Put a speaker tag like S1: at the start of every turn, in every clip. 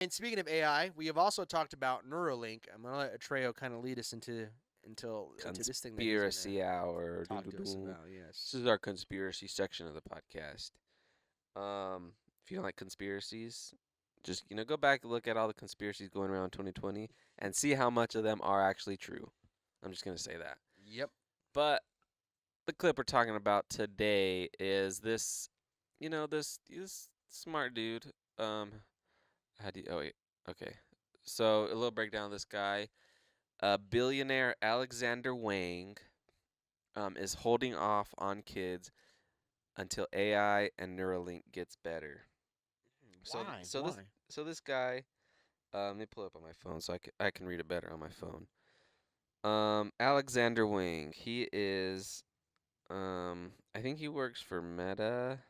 S1: And speaking of AI, we have also talked about Neuralink. I'm gonna let Atreo kind of lead us into this thing that he's gonna
S2: Conspiracy hour. Doo
S1: talk
S2: doo
S1: to us
S2: doo.
S1: about.
S2: This
S1: Yes.
S2: is our conspiracy section of the podcast. If you don't like conspiracies, just go back and look at all the conspiracies going around 2020 and see how much of them are actually true. I'm just gonna say that.
S1: Yep.
S2: But the clip we're talking about today is this, this smart dude. How do you? Oh wait, okay. So a little breakdown of this guy. Billionaire Alexander Wang is holding off on kids until AI and Neuralink gets better. So th-
S1: Why?
S2: so this
S1: Why?
S2: so this guy, let me pull it up on my phone so I can read it better on my phone. Alexander Wang. He is I think he works for Meta.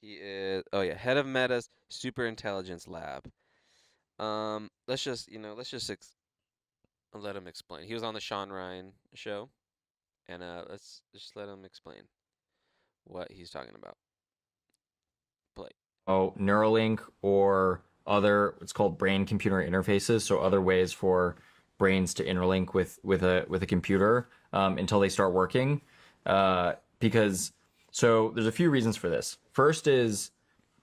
S2: He is head of Meta's Super Intelligence Lab. Let's just let him explain. He was on the Sean Ryan show, and let's just let him explain what he's talking about. Play.
S3: Neuralink or other it's called brain computer interfaces, so other ways for brains to interlink with a computer until they start working. Because so there's a few reasons for this. First is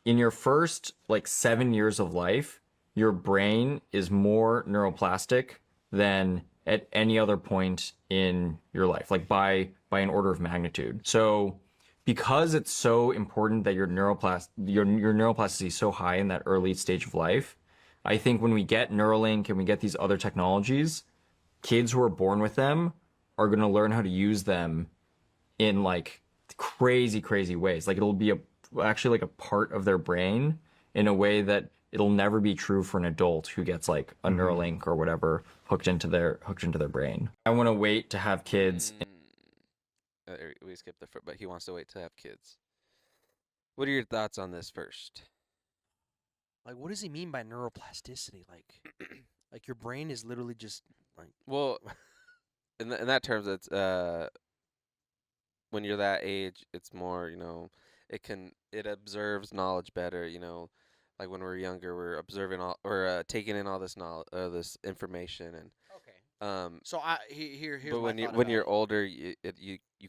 S3: in your first like 7 years of life, your brain is more neuroplastic than at any other point in your life, like by an order of magnitude. So because it's so important that your neuroplasticity is so high in that early stage of life, I think when we get Neuralink and we get these other technologies, kids who are born with them are going to learn how to use them in like crazy ways. Like it'll be actually like a part of their brain in a way that it'll never be true for an adult who gets like a Neuralink or whatever hooked into their brain. I want to wait to have kids.
S2: Mm, we skipped but he wants to wait to have kids. What are your thoughts on this first?
S1: Like, what does he mean by neuroplasticity? Like your brain is literally just like.
S2: Well, in that terms, it's when you're that age, it's more, it observes knowledge better, like when we're younger, we're observing all or taking in all this knowledge, this information, and
S1: Okay.
S2: um,
S1: So here's
S2: but
S1: my
S2: when you
S1: thought
S2: when
S1: about
S2: you're
S1: it.
S2: older, you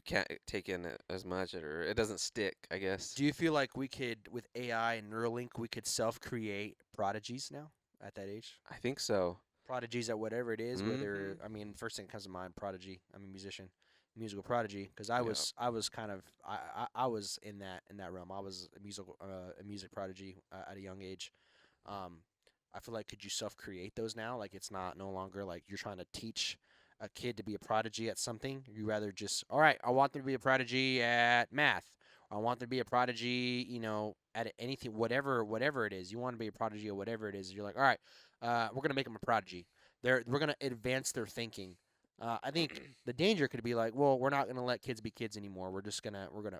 S2: can't take in it as much, or it doesn't stick, I guess.
S1: Do you feel like we could, with AI and Neuralink, we could self-create prodigies now at that age?
S2: I think so.
S1: Prodigies at whatever it is.
S2: Mm-hmm.
S1: Whether I mean, first thing that comes to mind, prodigy. I'm a musician, musical prodigy. Because
S2: Yeah.
S1: I was kind of I was in that realm. I was a music prodigy at a young age. Um, I feel like could you self-create those now? Like it's not no longer like you're trying to teach a kid to be a prodigy at something. You rather just all right. I want them to be a prodigy at math. I want them to be a prodigy, at anything, whatever it is. You want to be a prodigy or whatever it is. You're like, all right, we're gonna make them a prodigy. We're gonna advance their thinking. I think the danger could be like, well, we're not gonna let kids be kids anymore. We're gonna.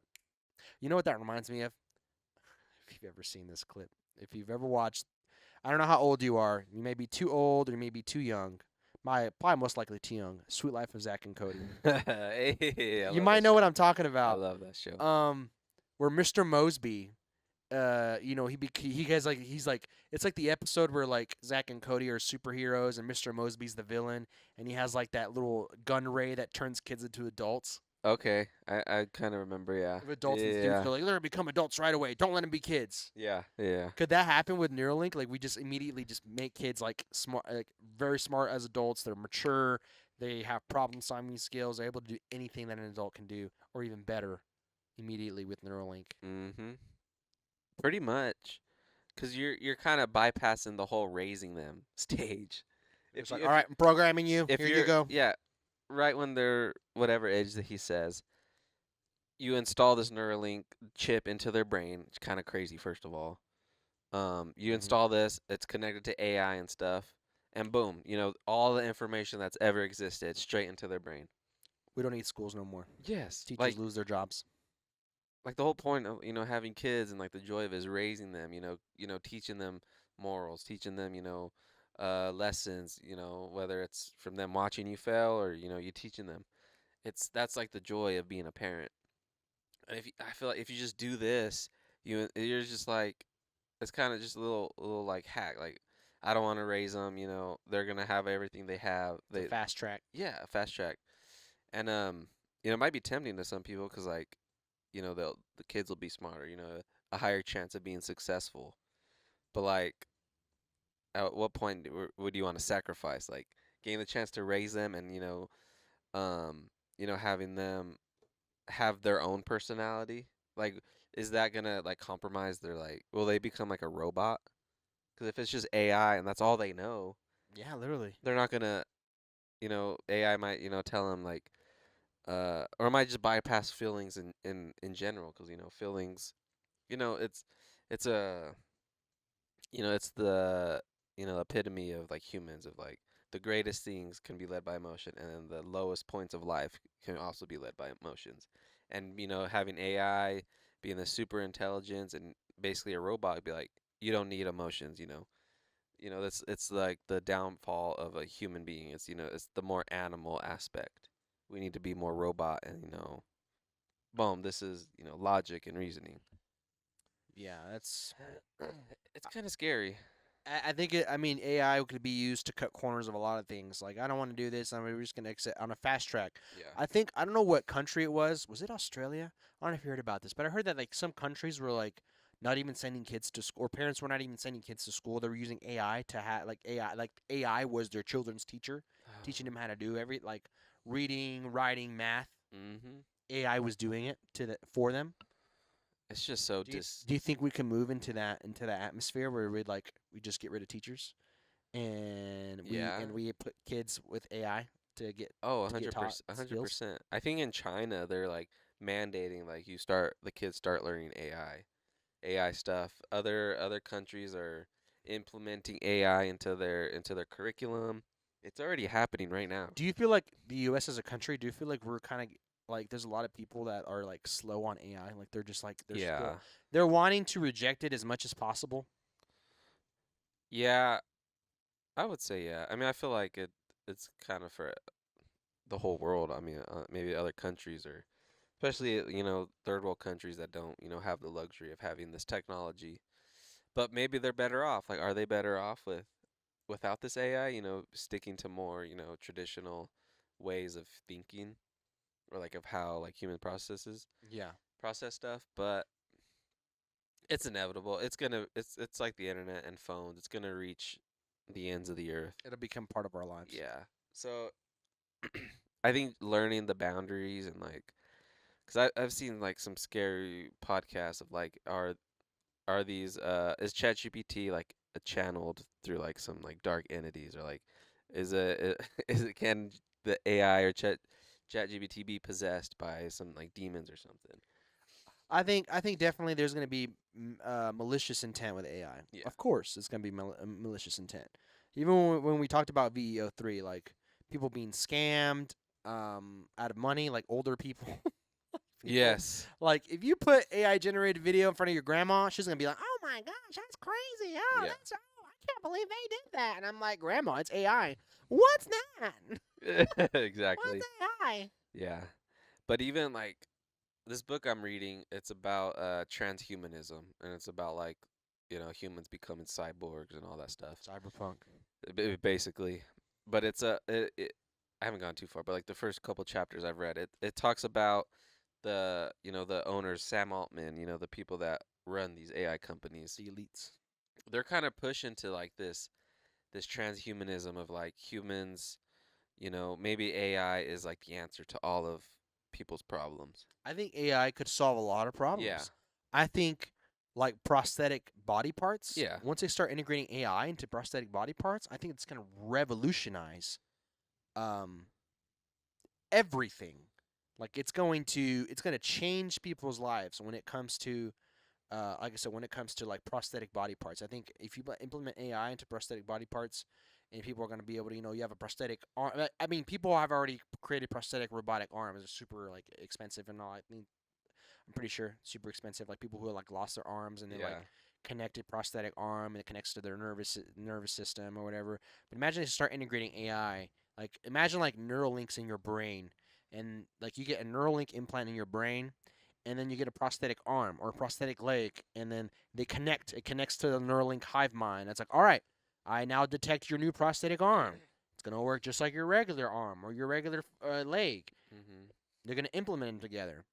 S1: You know what that reminds me of? If you've ever seen this clip, if you've ever watched, I don't know how old you are. You may be too old or you may be too young. Probably most likely too young. Sweet Life of Zach and Cody.
S2: Hey, I
S1: You
S2: love
S1: might
S2: that
S1: know
S2: show.
S1: what I'm talking
S2: I
S1: about.
S2: love that show.
S1: Where Mr. Mosby, he has like he's like it's like the episode where like Zach and Cody are superheroes and Mr. Mosby's the villain, and he has like that little gun ray that turns kids into adults.
S2: Okay, I kind of remember. Yeah,
S1: If adults in the
S2: yeah,
S1: future, like they're gonna become adults right away. Don't let them be kids.
S2: yeah, yeah.
S1: Could that happen with Neuralink? Like we just immediately just make kids like smart, like very smart as adults. They're mature. They have problem-solving skills. They're able to do anything that an adult can do, or even better, immediately with Neuralink.
S2: Mm-hmm. Pretty much, cause you're kind of bypassing the whole raising them stage.
S1: It's
S2: If
S1: like,
S2: you
S1: all
S2: if you
S1: right, I'm programming you.
S2: if
S1: Here you
S2: you're
S1: go.
S2: yeah, right when they're whatever age that he says, you install this Neuralink chip into their brain. It's kind of crazy, first of all. You
S1: Hmm.
S2: install this, it's connected to AI and stuff, and boom, all the information that's ever existed straight into their brain.
S1: We don't need schools no more.
S2: Yes,
S1: Teachers lose their jobs.
S2: like the whole point of having kids and like the joy of it is raising them. Teaching them morals, teaching them lessons. Whether it's from them watching you fail or you teaching them. That's like the joy of being a parent. And I feel like if you just do this, you're just like it's kind of just a little like hack. Like I don't want to raise them. They're gonna have everything they have.
S1: The fast track.
S2: Yeah, fast track. And it might be tempting to some people because like, the kids will be smarter. A higher chance of being successful. But like, at what point would you want to sacrifice? Like, getting the chance to raise them and having them have their own personality. Like, is that gonna like compromise their like? Will they become like a robot? Because if it's just AI and that's all they know,
S1: Yeah, literally.
S2: they're not gonna. AI might tell them like, or it might just bypass feelings in general. Because feelings, it's a it's the epitome of like humans of like the greatest things can be led by emotion, and then the lowest points of life can also be led by emotions. And having AI being the super intelligence and basically a robot would be like, you don't need emotions. That's it's like the downfall of a human being. It's the more animal aspect. We need to be more robot, and boom, this is logic and reasoning.
S1: Yeah, that's.
S2: It's kind of scary.
S1: I think I mean AI could be used to cut corners of a lot of things. Like I don't want to do this. We're just gonna exit on a fast track.
S2: Yeah.
S1: I don't know what country it was. Was it Australia? I don't know if you heard about this, but I heard that like some countries were like not even sending kids to school, or parents were not even sending kids to school. They were using AI to have like AI was their children's teacher, teaching them how to do like reading, writing, math.
S2: Mm-hmm.
S1: AI was doing it for them.
S2: It's just so
S1: Do you think we can move into that atmosphere where we just get rid of teachers and
S2: Yeah.
S1: we put kids with AI to get
S2: Oh,
S1: to get taught
S2: 100%,
S1: skills?
S2: 100%. I think in China they're like mandating like the kids start learning AI stuff. Other countries are implementing AI into their curriculum. It's already happening right now.
S1: Do you feel like the U.S. as a country? Do you feel like we're kind of like there's a lot of people that are like slow on AI? Like they're just like
S2: Yeah.
S1: they're wanting to reject it as much as possible.
S2: Yeah, I would say yeah. I mean, I feel like it's kind of for the whole world. I mean, maybe other countries or especially third world countries that don't have the luxury of having this technology. But maybe they're better off. Like, are they better off without this AI? Sticking to more traditional ways of thinking or like of how like human
S1: Yeah,
S2: process stuff. But it's inevitable. It's like the internet and phones. It's gonna reach the ends of the earth.
S1: it'll become part of our lives.
S2: Yeah. So I think learning the boundaries and like, cause I've seen like some scary podcasts of like, are these is ChatGPT like channeled through like some like dark entities or like can the AI or ChatGPT be possessed by some like demons or something?
S1: I think definitely there's going to be malicious intent with AI.
S2: Yeah.
S1: Of course, it's going to be malicious intent. Even when we talked about VEO3, like people being scammed out of money, like older people. People-
S2: Yes.
S1: Like if you put AI generated video in front of your grandma, she's going to be like, "Oh my gosh, that's crazy. Oh,
S2: Yeah.
S1: that's I can't believe they did that." And I'm like, "Grandma, it's AI. What's that?
S2: Exactly.
S1: What's AI?"
S2: Yeah. But even like this book I'm reading, it's about transhumanism and it's about like, humans becoming cyborgs and all that stuff.
S1: Cyberpunk.
S2: Basically. But I haven't gone too far, but like the first couple chapters I've read, it talks about the owners, Sam Altman, the people that run these AI companies.
S1: The elites.
S2: They're kind of pushing to like this transhumanism of like humans, maybe AI is like the answer to all of people's problems.
S1: I think AI could solve a lot of problems.
S2: Yeah.
S1: I think like prosthetic body parts,
S2: Yeah.
S1: once they start integrating AI into prosthetic body parts, I think it's going to revolutionize um everything. Like it's going to change people's lives when it comes to like I said, when it comes to like prosthetic body parts. I think if you implement AI into prosthetic body parts, and people are going to be able to, you have a prosthetic arm. I mean, people have already created prosthetic robotic arms. It's super like expensive and all. I'm pretty sure super expensive. Like people who like lost their arms and then
S2: Yeah.
S1: like connected prosthetic arm and it connects to their nervous system or whatever. But imagine they start integrating AI. Like imagine like Neuralinks in your brain, and like you get a Neuralink implant in your brain, and then you get a prosthetic arm or a prosthetic leg, and then they connect. It connects to the Neuralink hive mind. It's like, all right, I now detect your new prosthetic arm. It's gonna work just like your regular arm or your regular leg.
S2: Mhm.
S1: They're gonna implement them together.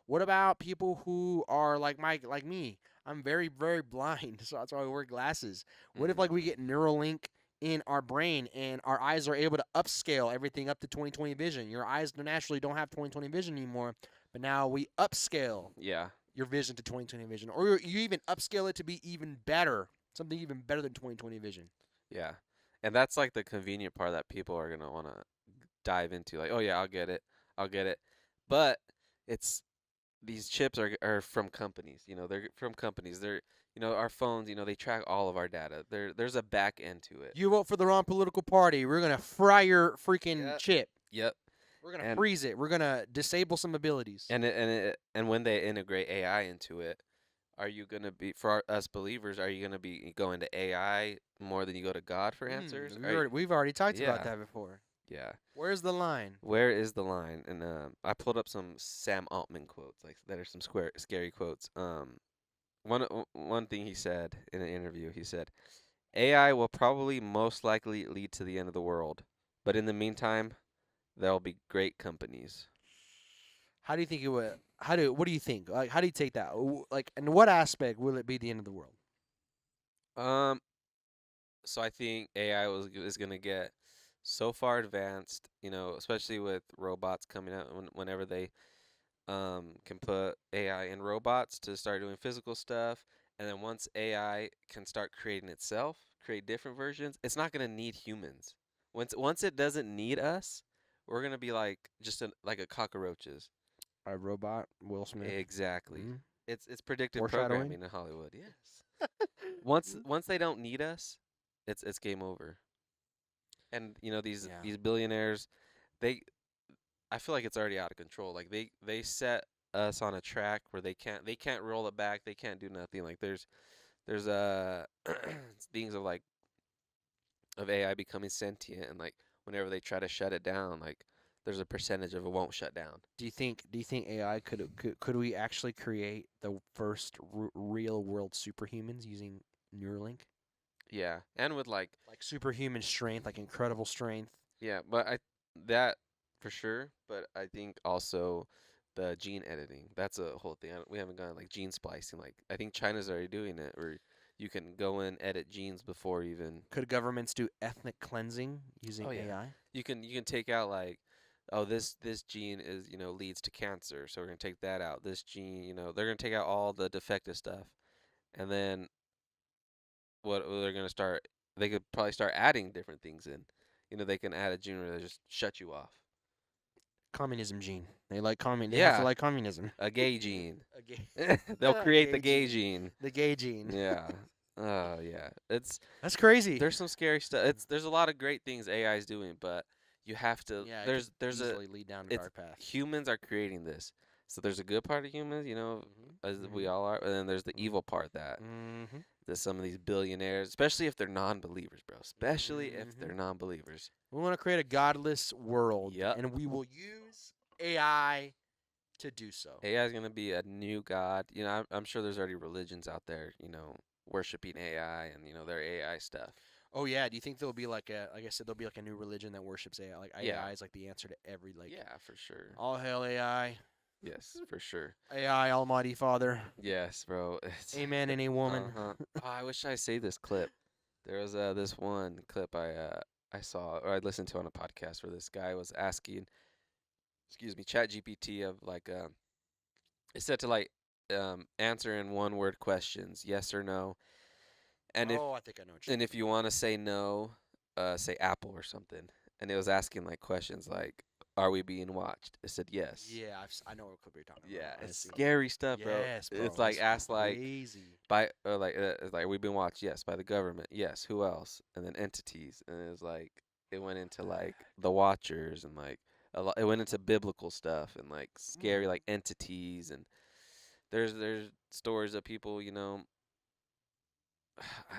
S1: What about people who are like me? I'm very, very blind, so that's why I wear glasses. What if
S2: Mhm.
S1: like we get Neuralink in our brain and our eyes are able to upscale everything up to 20/20 vision? Your eyes naturally don't have 20/20 vision anymore, but now we upscale
S2: Yeah.
S1: your vision to 20/20 vision, or you even upscale it to be even better, something even better than 20/20 vision.
S2: Yeah. And that's like the convenient part that people are gonna wanna dive into. Like, oh yeah, I'll get it. I'll get it. But it's these chips are from companies. They're from companies. Our phones. They track all of our data. There's a back end to it.
S1: You vote for the wrong political party, we're gonna fry your freaking
S2: Yep.
S1: chip.
S2: Yep.
S1: We're gonna
S2: And
S1: freeze it. We're gonna disable some abilities.
S2: and when they integrate AI into it, are you gonna be for us believers? Are you gonna be going to AI more than you go to God for answers?
S1: We've already talked about
S2: Yeah,
S1: that before.
S2: yeah.
S1: Where's the line?
S2: Where is the line? And I pulled up some Sam Altman quotes, like that are some scary quotes. One thing he said in an interview, he said, "AI will probably most likely lead to the end of the world, but in the meantime, there'll be great companies."
S1: How do you think it would? What do you think? Like, how do you take that? Like, in what aspect will it be the end of the world?
S2: Um, so I think AI is gonna get so far advanced, especially with robots coming out whenever they can put AI in robots to start doing physical stuff. And then once AI can start creating itself, create different versions, it's not gonna need humans. Once it doesn't need us, we're gonna be like like a cockroaches.
S1: A robot, Will Smith.
S2: Exactly.
S1: Mm.
S2: It's predictive
S1: Foreshadowing.
S2: programming in Hollywood. Yes. Once they don't need us, it's game over. And
S1: Yeah.
S2: these billionaires, they I feel like it's already out of control. Like they set us on a track where they can't roll it back. They can't do nothing. Like there's things of AI becoming sentient, and like whenever they try to shut it down, like there's a percentage of it won't shut down.
S1: Do you think AI could we actually create the first real world superhumans using Neuralink?
S2: Yeah, and with
S1: Like superhuman strength, like incredible strength.
S2: yeah, but I that for sure. But I think also the gene editing. That's a whole thing. We haven't gone like gene splicing. Like I think China's already doing it, where you can go in edit genes before even.
S1: Could governments do ethnic cleansing using
S2: Oh yeah,
S1: AI?
S2: you can take out like, oh this gene is leads to cancer, so we're gonna take that out. This gene, they're gonna take out all the defective stuff, and then what they're gonna start. They could probably start adding different things in. They can add a gene where they just shut you off.
S1: Communism gene. They like They have to
S2: Yeah,
S1: like communism.
S2: a gay gene.
S1: A gay,
S2: They'll create the
S1: gay
S2: gay
S1: gene.
S2: gene.
S1: The gay gene.
S2: Yeah. Oh yeah.
S1: That's crazy.
S2: There's some scary stuff. There's a lot of great things AI is doing, but you have to
S1: Yeah, it could
S2: there's a
S1: easily lead down a
S2: it's
S1: dark path.
S2: humans are creating this. So there's a good part of humans, as we all are, and then there's the evil part that some of these billionaires, especially if they're non-believers, bro. Especially if they're non-believers.
S1: We want to create a godless world,
S2: Yep.
S1: and we will use AI to do so.
S2: AI is gonna be a new god. I'm sure there's already religions out there, worshiping AI and their AI stuff.
S1: Oh yeah, do you think there'll be like I said, there'll be like a new religion that worships AI? Like
S2: Yeah.
S1: AI is like the answer to every
S2: Yeah, for sure.
S1: all hail AI,
S2: Yes, for sure.
S1: AI Almighty Father,
S2: Yes, bro.
S1: Amen, any woman.
S2: Uh-huh. Oh, I wish I saved this clip. There was this one clip I saw or I listened to on a podcast where this guy was asking, excuse me, Chat GPT of like it said to like answer in one word questions, yes or no. And if
S1: Oh, I think I know what you're
S2: and if you want to say no, say Apple or something. And it was asking like questions like, are we being watched? It said yes.
S1: Yeah, I know what clip you're talking
S2: Yeah,
S1: about. I
S2: it's
S1: see.
S2: scary stuff, bro.
S1: Yes, bro.
S2: It's like
S1: It's
S2: asked like
S1: crazy.
S2: by it's like we've been watched, yes, by the government, yes, who else, and then entities, and it was like it went into like the Watchers and like it went into biblical stuff and like scary like entities and there's stories of people, I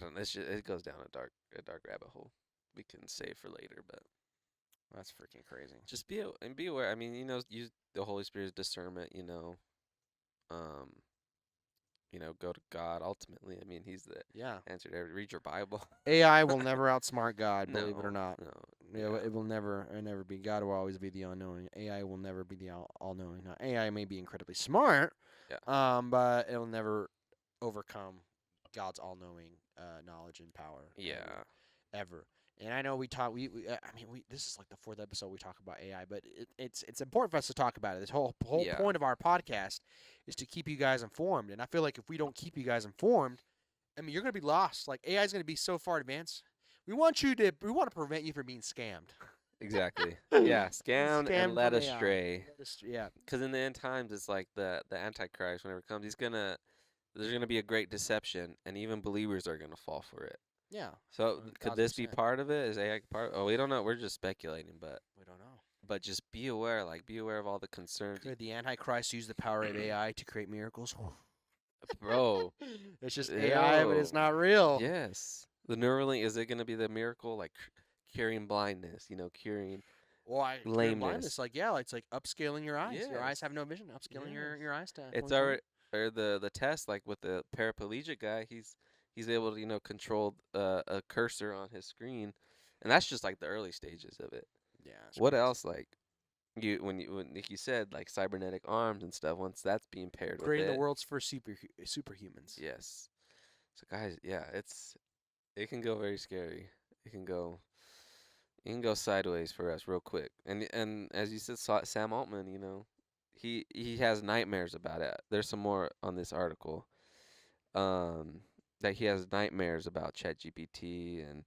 S2: don't know, it goes down a dark rabbit hole. We can save for later, but
S1: That's freaking crazy.
S2: just be aware. I mean, use the Holy Spirit's discernment, um go to God ultimately. I mean, he's the
S1: Yeah.
S2: answer to read your Bible.
S1: AI will never outsmart God, believe it or
S2: No,
S1: not.
S2: no,
S1: Yeah,
S2: yeah,
S1: it will never be. God will always be the all-knowing. AI will never be the all-knowing. Now, AI may be incredibly smart,
S2: yeah,
S1: but it'll never overcome God's all-knowing knowledge and power
S2: yeah,
S1: ever. And I know we talk. I mean, we. This is like the fourth episode we talk about AI, but it's important for us to talk about it. This whole
S2: yeah,
S1: point of our podcast is to keep you guys informed. And I feel like if we don't keep you guys informed, I mean, you're gonna be lost. Like AI is gonna be so far advanced. We want to prevent you from being scammed.
S2: exactly. Yeah, scammed and
S1: Scammed
S2: led
S1: from AI.
S2: astray.
S1: Yeah.
S2: Because in the end times, it's like the Antichrist. Whenever it comes, there's gonna be a great deception, and even believers are gonna fall for it.
S1: Yeah.
S2: So could this be
S1: 1000%.
S2: part of it? Is AI part? Oh, we don't know. We're just speculating,
S1: We don't know.
S2: but just be aware. Like, be aware of all the concerns,
S1: Could the Antichrist use the power of AI to create miracles?
S2: bro.
S1: It's just AI, but it's
S2: Yo,
S1: not real.
S2: yes. The Neuralink, is it gonna be the miracle, like curing blindness? Curing
S1: Well, curing blindness,
S2: lameness.
S1: like it's like upscaling your eyes. Your eyes
S2: Yes,
S1: have no vision. Upscaling
S2: yes.
S1: your eyes to
S2: It's
S1: 20/20.
S2: already, or the test, like with the paraplegic guy, he's able to control a cursor on his screen, and that's just like the early stages of it.
S1: Yeah, it's
S2: What
S1: crazy.
S2: else, like when Nick, you said like cybernetic arms and stuff, once that's being paired with
S1: Creating the
S2: it,
S1: world's first superhumans.
S2: yes. So guys, yeah, it can go very scary. It can go it can go sideways for us real quick. And as you said, Sam Altman, he has nightmares about it. There's some more on this article. Um, that he has nightmares about ChatGPT, and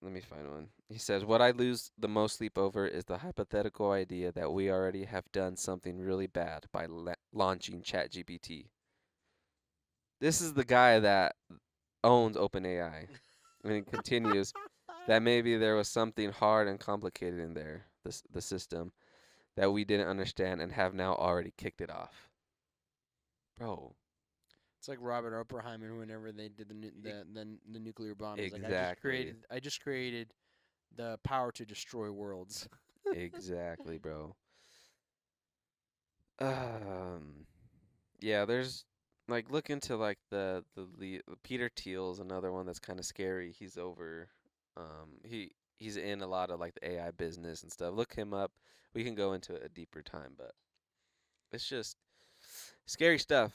S2: let me find one. He says, "What I lose the most sleep over is the hypothetical idea that we already have done something really bad by launching ChatGPT." This is the guy that owns OpenAI. And it continues that maybe there was something hard and complicated in there, the system, that we didn't understand and have now already kicked it off. Bro,
S1: It's like Robert Oppenheimer whenever they did
S2: e-
S1: the nuclear bomb. He's like,
S2: exactly.
S1: I just created the power to destroy worlds.
S2: Exactly, bro. Um, yeah, there's like look into like the Peter Thiel's another one that's kind of scary. He's over, he's in a lot of like the AI business and stuff. Look him up. We can go into it a deeper time, but it's just scary stuff.